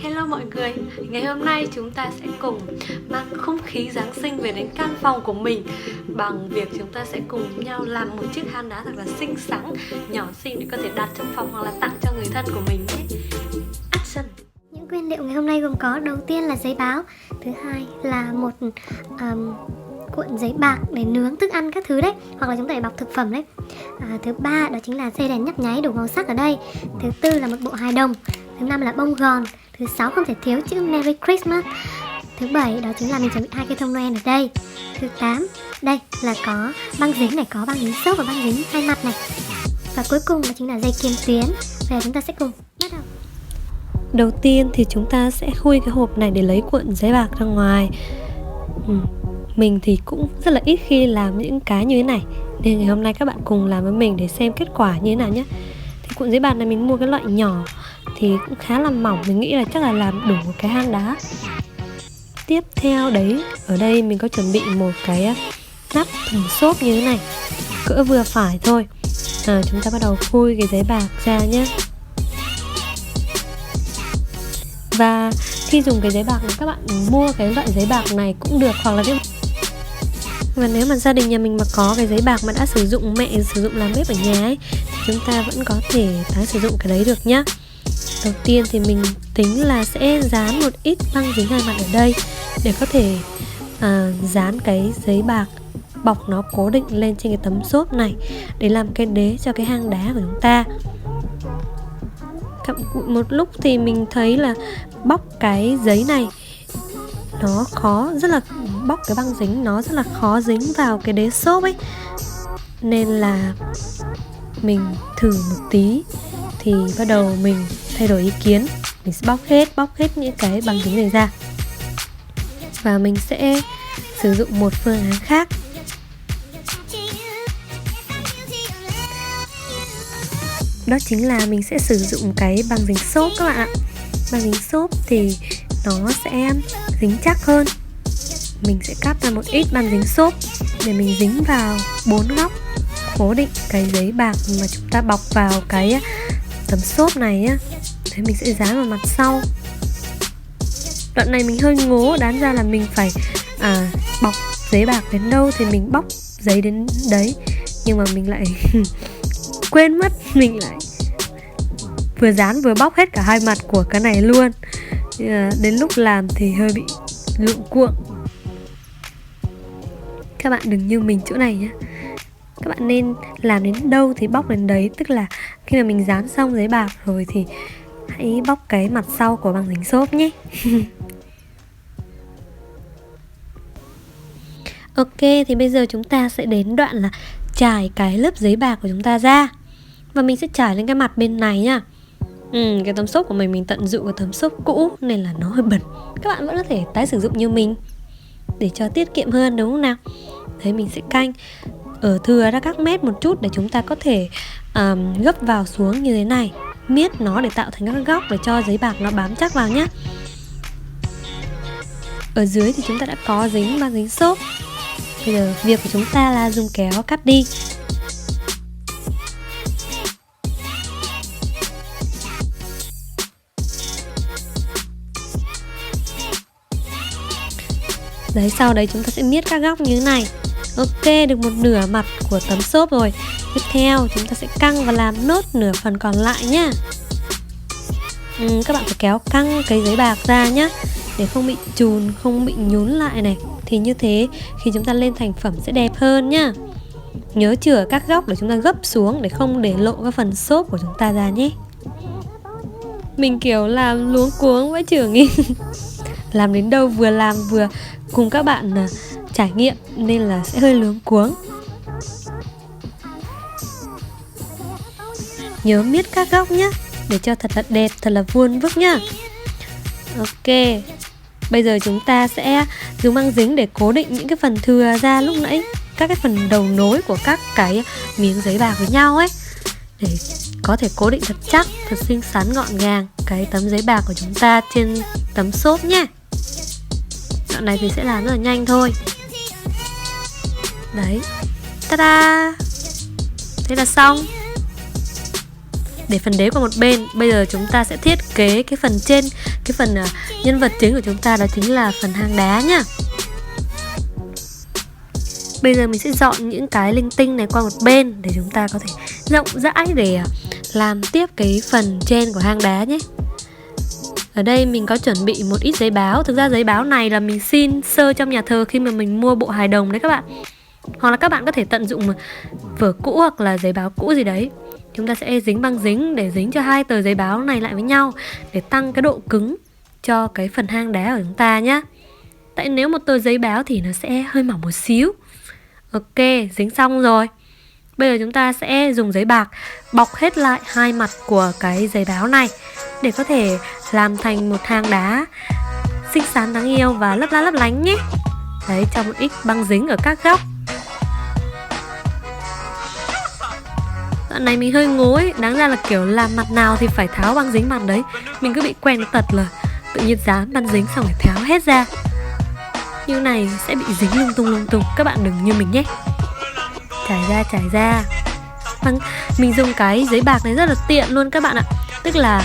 Hello mọi người, ngày hôm nay chúng ta sẽ cùng mang không khí Giáng sinh về đến căn phòng của mình bằng việc chúng ta sẽ cùng nhau làm một chiếc hang đá thật là xinh xắn, nhỏ xinh để có thể đặt trong phòng hoặc là tặng cho người thân của mình nhé. Action! Những nguyên liệu ngày hôm nay gồm có đầu tiên là giấy báo, thứ hai là một cuộn giấy bạc để nướng thức ăn các thứ đấy, hoặc là chúng ta để bọc thực phẩm đấy. Thứ ba đó chính là dây đèn nhấp nháy đủ màu sắc ở đây. Thứ tư là một bộ hài đồng. Thứ năm là bông gòn. Thứ sáu không thể thiếu chữ Merry Christmas. Thứ bảy đó chính là mình chuẩn bị 2 cây thông Noel ở đây. Thứ 8 đây là có băng dính này, có băng dính xốp và băng dính hai mặt này. Và cuối cùng đó chính là dây kim tuyến. Và chúng ta sẽ cùng bắt đầu. Đầu tiên thì chúng ta sẽ khui cái hộp này để lấy cuộn giấy bạc ra ngoài. Mình thì cũng rất là ít khi làm những cái như thế này, nên ngày hôm nay các bạn cùng làm với mình để xem kết quả như thế nào nhé. Thì cuộn giấy bạc này mình mua cái loại nhỏ thì cũng khá là mỏng, mình nghĩ là chắc là làm đủ một cái hang đá. Tiếp theo đấy, ở đây mình có chuẩn bị một cái nắp thùng xốp như thế này, cỡ vừa phải thôi. Chúng ta bắt đầu khui cái giấy bạc ra nhé. Và khi dùng cái giấy bạc này, các bạn mua cái loại giấy bạc này cũng được, hoặc là và nếu mà gia đình nhà mình mà có cái giấy bạc mà đã sử dụng, mẹ sử dụng làm bếp ở nhà ấy, thì chúng ta vẫn có thể tái sử dụng cái đấy được nhá. Đầu tiên thì mình tính là sẽ dán một ít băng dính hai mặt ở đây để có thể dán cái giấy bạc, bọc nó cố định lên trên cái tấm xốp này để làm cái đế cho cái hang đá của chúng ta. Một lúc thì mình thấy là bóc cái giấy này nó khó, rất là bóc cái băng dính nó rất là khó dính vào cái đế xốp ấy, nên là mình thử một tí thì bắt đầu mình thay đổi ý kiến. Mình sẽ bóc hết những cái băng dính này ra và mình sẽ sử dụng một phương án khác. Đó chính là mình sẽ sử dụng cái băng dính xốp các bạn ạ. Băng dính xốp thì nó sẽ dính chắc hơn. Mình sẽ cắt ra một ít băng dính xốp để mình dính vào 4 góc cố định cái giấy bạc mà chúng ta bọc vào cái tấm xốp này á. Thế mình sẽ dán vào mặt sau. Đoạn này mình hơi ngố, đáng ra là mình phải bọc giấy bạc đến đâu thì mình bóc giấy đến đấy, nhưng mà mình lại quên mất, mình lại vừa dán vừa bóc hết cả hai mặt của cái này luôn. Đến lúc làm thì hơi bị luộm cuộn. Các bạn đừng như mình chỗ này nhé. Các bạn nên làm đến đâu thì bóc đến đấy. Tức là khi mà mình dán xong giấy bạc rồi thì hãy bóc cái mặt sau của băng dính xốp nhé. Ok, thì bây giờ chúng ta sẽ đến đoạn là trải cái lớp giấy bạc của chúng ta ra. Và mình sẽ trải lên cái mặt bên này nha. Cái tấm xốp của mình tận dụng cái tấm xốp cũ nên là nó hơi bẩn. Các bạn vẫn có thể tái sử dụng như mình để cho tiết kiệm hơn, đúng không nào? Đấy, mình sẽ canh ở thừa ra các mét một chút để chúng ta có thể gấp vào xuống như thế này, miết nó để tạo thành các góc để cho giấy bạc nó bám chắc vào nhé. Ở dưới thì chúng ta đã có dính băng dính xốp. Bây giờ việc của chúng ta là dùng kéo cắt đi. Đấy, sau đấy chúng ta sẽ miết các góc như thế này. Ok, được một nửa mặt của tấm xốp rồi. Tiếp theo chúng ta sẽ căng và làm nốt nửa phần còn lại nhá. Các bạn phải kéo căng cái giấy bạc ra nhá, để không bị chùn, không bị nhún lại này. Thì như thế khi chúng ta lên thành phẩm sẽ đẹp hơn nhá. Nhớ chừa các góc để chúng ta gấp xuống để không để lộ cái phần xốp của chúng ta ra nhé. Mình kiểu làm luống cuống vãi chưởng ý. Làm đến đâu vừa làm vừa cùng các bạn trải nghiệm nên là sẽ hơi luống cuống. Nhớ miết các góc nhé, để cho thật là đẹp, thật là vuông vức nhá. Ok, bây giờ chúng ta sẽ dùng băng dính để cố định những cái phần thừa ra lúc nãy, các cái phần đầu nối của các cái miếng giấy bạc với nhau ấy, để có thể cố định thật chắc, thật xinh xắn gọn gàng cái tấm giấy bạc của chúng ta trên tấm xốp nhé. Đoạn này thì sẽ làm rất là nhanh thôi. Đấy, ta-da! Thế là xong. để phần đế qua một bên. Bây giờ chúng ta sẽ thiết kế cái phần trên, cái phần nhân vật chính của chúng ta, đó chính là phần hang đá nhá. Bây giờ mình sẽ dọn những cái linh tinh này qua một bên để chúng ta có thể rộng rãi để làm tiếp cái phần trên của hang đá nhé. Ở đây mình có chuẩn bị một ít giấy báo. Thực ra giấy báo này là mình xin sơ trong nhà thờ khi mà mình mua bộ hài đồng đấy các bạn. Hoặc là các bạn có thể tận dụng vở cũ hoặc là giấy báo cũ gì đấy. Chúng ta sẽ dính băng dính để dính cho hai tờ giấy báo này lại với nhau để tăng cái độ cứng cho cái phần hang đá của chúng ta nhé. Tại nếu một tờ giấy báo thì nó sẽ hơi mỏng một xíu. Ok, dính xong rồi. Bây giờ chúng ta sẽ dùng giấy bạc bọc hết lại hai mặt của cái giấy báo này để có thể làm thành một hang đá xinh xắn đáng yêu và lấp lánh nhé. Đấy, cho một ít băng dính ở các góc. Đoạn này mình hơi ngố ấy, đáng ra là kiểu làm mặt nào thì phải tháo băng dính mặt đấy. Mình cứ bị quen tật là tự nhiên dán băng dính xong phải tháo hết ra. Như này sẽ bị dính lung tung, các bạn đừng như mình nhé. Trải ra. Mình dùng cái giấy bạc này rất là tiện luôn các bạn ạ. Tức là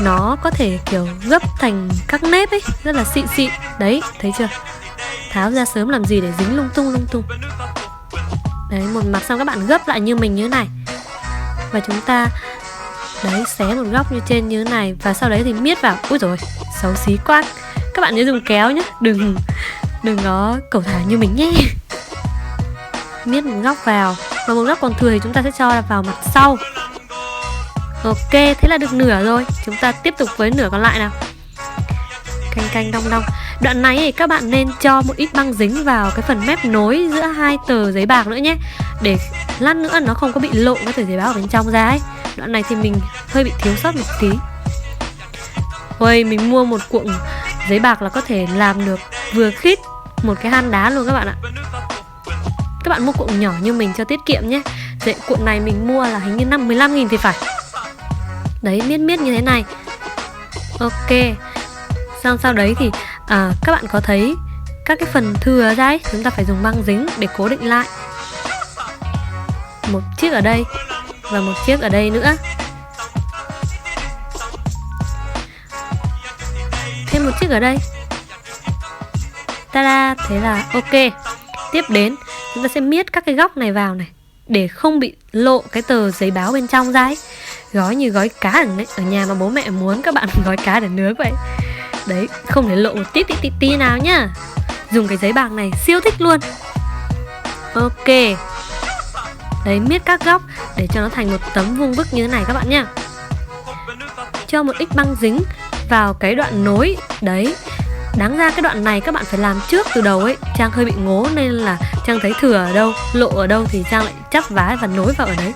nó có thể kiểu gấp thành các nếp ấy, rất là xịn. Đấy, thấy chưa? Tháo ra sớm làm gì để dính lung tung. Đấy, một mặt xong các bạn gấp lại như mình như thế này. Và chúng ta đấy, xé một góc như trên như thế này. Và sau đấy thì miết vào. Úi dồi, xấu xí quá. Các bạn nhớ dùng kéo nhé, đừng có cẩu thả như mình nhé. Miết một góc vào. Và một góc còn thừa thì chúng ta sẽ cho vào mặt sau. Ok, thế là được nửa rồi. Chúng ta tiếp tục với nửa còn lại nào. Canh đong. Đoạn này thì các bạn nên cho một ít băng dính vào cái phần mép nối giữa hai tờ giấy bạc nữa nhé, để lát nữa nó không có bị lộ cái tờ giấy báo ở bên trong ra ấy. Đoạn này thì mình hơi bị thiếu sót một tí. Ôi, mình mua một cuộn giấy bạc là có thể làm được vừa khít một cái hang đá luôn các bạn ạ. Các bạn mua cuộn nhỏ như mình cho tiết kiệm nhé. Vậy cuộn này mình mua là hình như 15.000 thì phải. Đấy, miết như thế này. Ok. Xong sau đấy thì các bạn có thấy các cái phần thừa ra ấy, chúng ta phải dùng băng dính để cố định lại. Một chiếc ở đây và một chiếc ở đây nữa. Thêm một chiếc ở đây. Ta-da, thế là ok. Tiếp đến chúng ta sẽ miết các cái góc này vào này để không bị lộ cái tờ giấy báo bên trong ra ấy. Gói như gói cá đấy. Ở nhà mà bố mẹ muốn các bạn gói cá để nướng vậy. Đấy, không để lộ một tí nào nhá. Dùng cái giấy bạc này siêu thích luôn. Ok. Đấy, miết các góc để cho nó thành một tấm vuông vức như thế này các bạn nhá. Cho một ít băng dính vào cái đoạn nối. Đấy, đáng ra cái đoạn này các bạn phải làm trước từ đầu ấy. Trang hơi bị ngố nên là Trang thấy thừa ở đâu, lộ ở đâu thì Trang lại chắp vá và nối vào ở đấy.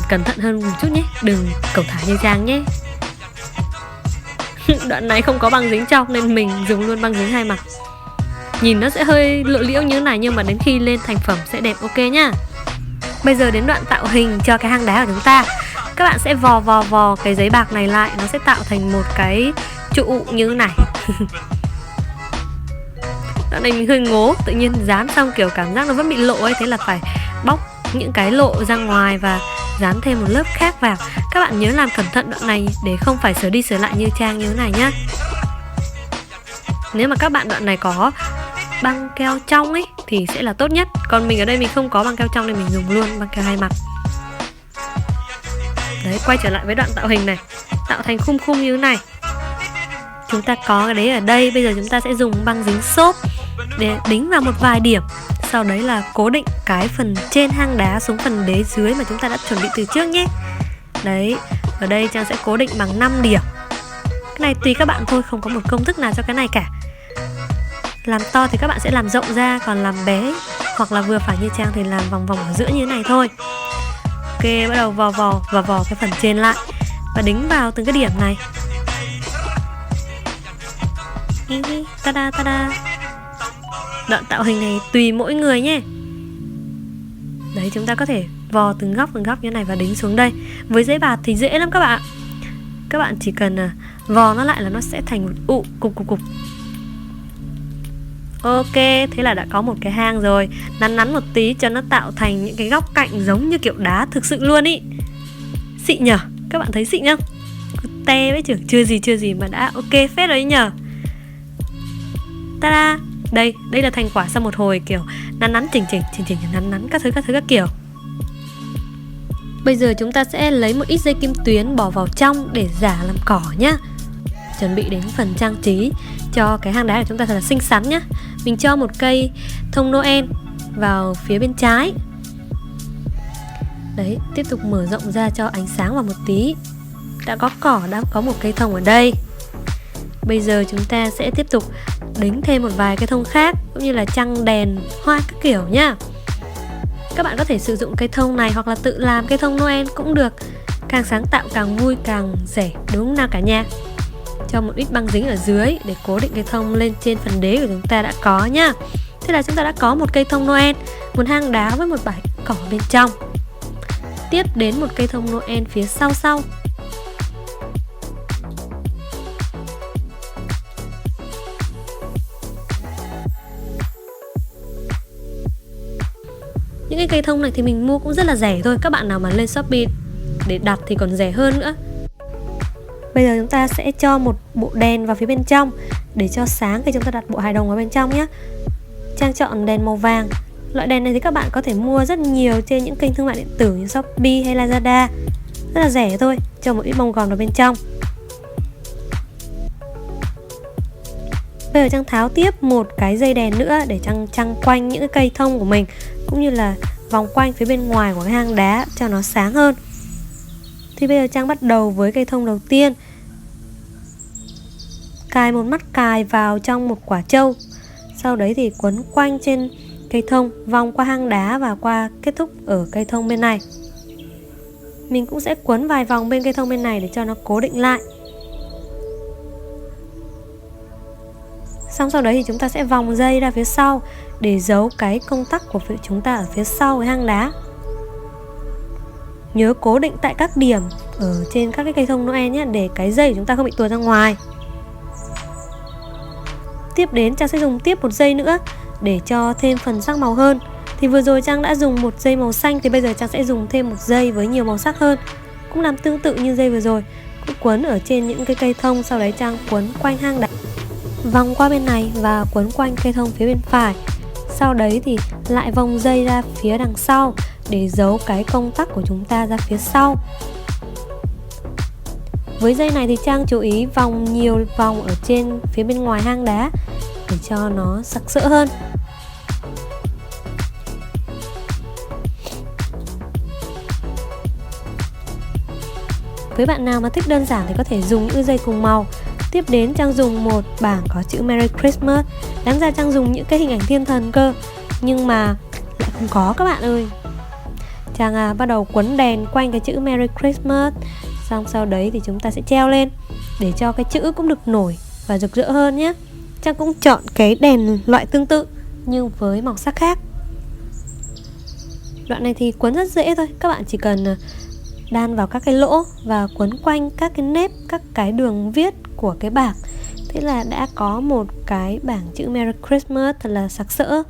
Cẩn thận hơn một chút nhé, đừng cẩu thả như Trang nhé. Đoạn này không có băng dính trong nên mình dùng luôn băng dính hai mặt. Nhìn nó sẽ hơi lộ liễu như thế này, nhưng mà đến khi lên thành phẩm sẽ đẹp ok nhá. Bây giờ đến đoạn tạo hình cho cái hang đá của chúng ta. Các bạn sẽ vò cái giấy bạc này lại, nó sẽ tạo thành một cái trụ như thế này. Đoạn này mình hơi ngố, tự nhiên dán xong kiểu cảm giác nó vẫn bị lộ ấy, thế là phải bóc những cái lộ ra ngoài và dán thêm một lớp khác vào. Các bạn nhớ làm cẩn thận đoạn này để không phải sửa đi sửa lại như Trang như thế này nhá. Nếu mà các bạn đoạn này có băng keo trong ấy thì sẽ là tốt nhất. Còn mình ở đây mình không có băng keo trong nên mình dùng luôn băng keo hai mặt. Đấy, quay trở lại với đoạn tạo hình này. Tạo thành khung như thế này. Chúng ta có cái đấy ở đây. Bây giờ chúng ta sẽ dùng băng dính xốp để đính vào một vài điểm. Sau đấy là cố định cái phần trên hang đá xuống phần đế dưới mà chúng ta đã chuẩn bị từ trước nhé. Đấy, ở đây Trang sẽ cố định bằng 5 điểm. Cái này tùy các bạn thôi, không có một công thức nào cho cái này cả. Làm to thì các bạn sẽ làm rộng ra, còn làm bé hoặc là vừa phải như Trang thì làm vòng ở giữa như thế này thôi. Ok, bắt đầu vò cái phần trên lại và đính vào từng cái điểm này. Ta-da. Đoạn tạo hình này tùy mỗi người nhé. Đấy, chúng ta có thể vò từng góc như này và đính xuống đây. Với giấy bạt thì dễ lắm các bạn. Các bạn chỉ cần vò nó lại là nó sẽ thành một cục. Ok, thế là đã có một cái hang rồi. Nắn một tí cho nó tạo thành những cái góc cạnh giống như kiểu đá thực sự luôn ý. Xịn nhở. Các bạn thấy xịn không? Te với trưởng chưa gì mà đã ok phết rồi nhờ. Ta-da! Đây là thành quả sau một hồi kiểu nắn chỉnh nắn các thứ các kiểu. Bây giờ chúng ta sẽ lấy một ít dây kim tuyến bỏ vào trong để giả làm cỏ nhá. Chuẩn bị đến phần trang trí cho cái hang đá của chúng ta thật là xinh xắn nhá. Mình cho một cây thông Noel vào phía bên trái. Đấy, tiếp tục mở rộng ra cho ánh sáng vào một tí. Đã có cỏ, đã có một cây thông ở đây. Bây giờ chúng ta sẽ tiếp tục đính thêm một vài cây thông khác, cũng như là trăng đèn, hoa các kiểu nhá. Các bạn có thể sử dụng cây thông này hoặc là tự làm cây thông Noel cũng được. Càng sáng tạo càng vui, càng rẻ, đúng không nào cả nhà? Cho một ít băng dính ở dưới để cố định cây thông lên trên phần đế của chúng ta đã có nhá. Thế là chúng ta đã có một cây thông Noel, một hang đá với một bãi cỏ bên trong. Tiếp đến một cây thông Noel phía sau. Những cái cây thông này thì mình mua cũng rất là rẻ thôi. Các bạn nào mà lên Shopee để đặt thì còn rẻ hơn nữa. Bây giờ chúng ta sẽ cho một bộ đèn vào phía bên trong để cho sáng khi chúng ta đặt bộ hài đồng vào bên trong nhé. Trang chọn đèn màu vàng. Loại đèn này thì các bạn có thể mua rất nhiều trên những kênh thương mại điện tử như Shopee hay Lazada. Rất là rẻ thôi. Cho một ít bông gòn vào bên trong. Bây giờ Trang tháo tiếp một cái dây đèn nữa để Trang quanh những cái cây thông của mình, cũng như là vòng quanh phía bên ngoài của cái hang đá cho nó sáng hơn. Thì bây giờ Trang bắt đầu với cây thông đầu tiên. Cài một mắt cài vào trong một quả trâu. Sau đấy thì quấn quanh trên cây thông, vòng qua hang đá và qua kết thúc ở cây thông bên này. Mình cũng sẽ quấn vài vòng bên cây thông bên này để cho nó cố định lại. Xong sau đấy thì chúng ta sẽ vòng dây ra phía sau để giấu cái công tắc của chúng ta ở phía sau cái hang đá. Nhớ cố định tại các điểm ở trên các cái cây thông Noel nhé, để cái dây của chúng ta không bị tuột ra ngoài. Tiếp đến Trang sẽ dùng tiếp một dây nữa để cho thêm phần sắc màu hơn. Thì vừa rồi Trang đã dùng một dây màu xanh, thì bây giờ Trang sẽ dùng thêm một dây với nhiều màu sắc hơn. Cũng làm tương tự như dây vừa rồi, cũng quấn ở trên những cái cây thông. Sau đấy Trang quấn quanh hang đá, vòng qua bên này và quấn quanh cây thông phía bên phải. Sau đấy thì lại vòng dây ra phía đằng sau để giấu cái công tắc của chúng ta ra phía sau. Với dây này thì Trang chú ý vòng nhiều vòng ở trên phía bên ngoài hang đá để cho nó sặc sỡ hơn. Với bạn nào mà thích đơn giản thì có thể dùng những dây cùng màu. Tiếp đến Trang dùng một bảng có chữ Merry Christmas. Đáng ra Trang dùng những cái hình ảnh thiên thần cơ, nhưng mà lại không có các bạn ơi. Trang bắt đầu quấn đèn quanh cái chữ Merry Christmas. Xong sau đấy thì chúng ta sẽ treo lên để cho cái chữ cũng được nổi và rực rỡ hơn nhé. Trang cũng chọn cái đèn loại tương tự nhưng với màu sắc khác. Đoạn này thì quấn rất dễ thôi. Các bạn chỉ cần đan vào các cái lỗ và quấn quanh các cái nếp, các cái đường viết của cái bảng. Thế là đã có một cái bảng chữ Merry Christmas thật là sặc sỡ.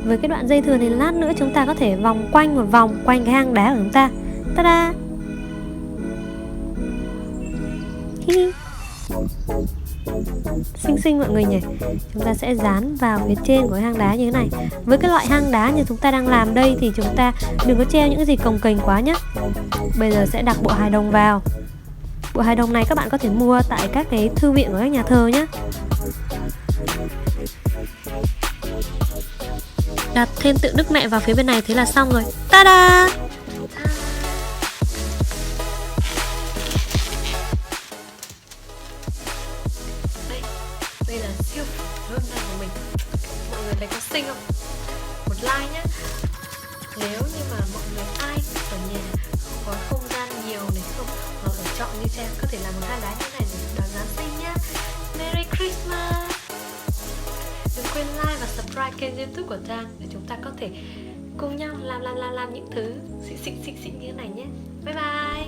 Với cái đoạn dây thừng thì lát nữa chúng ta có thể vòng quanh một vòng quanh cái hang đá của chúng ta. Ta-da! Xinh xinh mọi người nhỉ. Chúng ta sẽ dán vào phía trên của cái hang đá như thế này. Với cái loại hang đá như chúng ta đang làm đây thì chúng ta đừng có treo những cái gì cồng kềnh quá nhé. Bây giờ sẽ đặt bộ hài đồng vào. Bộ hài đồng này các bạn có thể mua tại các cái thư viện của các nhà thơ nhé. Đặt thêm tượng Đức Mẹ vào phía bên này, thế là xong rồi. Ta-da! Đây là siêu phẩm hôm nay của mình. Mọi người thấy có xinh không? Một like nhé. Nếu như mà mọi người ai ở nhà không có không gian nhiều này, không hoặc ở trọ như Trang có thể làm một hang đá như này để đón Giáng sinh nhá. Merry Christmas. Đừng quên like và subscribe kênh YouTube của Trang để chúng ta có thể cùng nhau làm những thứ xịn như thế này nhé. Bye bye.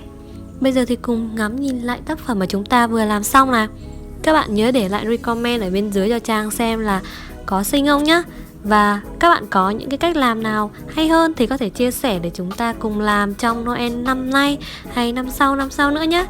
Bây giờ thì cùng ngắm nhìn lại tác phẩm mà chúng ta vừa làm xong nào. Các bạn nhớ để lại recommend ở bên dưới cho Trang xem là có xinh không nhá. Và các bạn có những cái cách làm nào hay hơn thì có thể chia sẻ để chúng ta cùng làm trong Noel năm nay hay năm sau nữa nhé.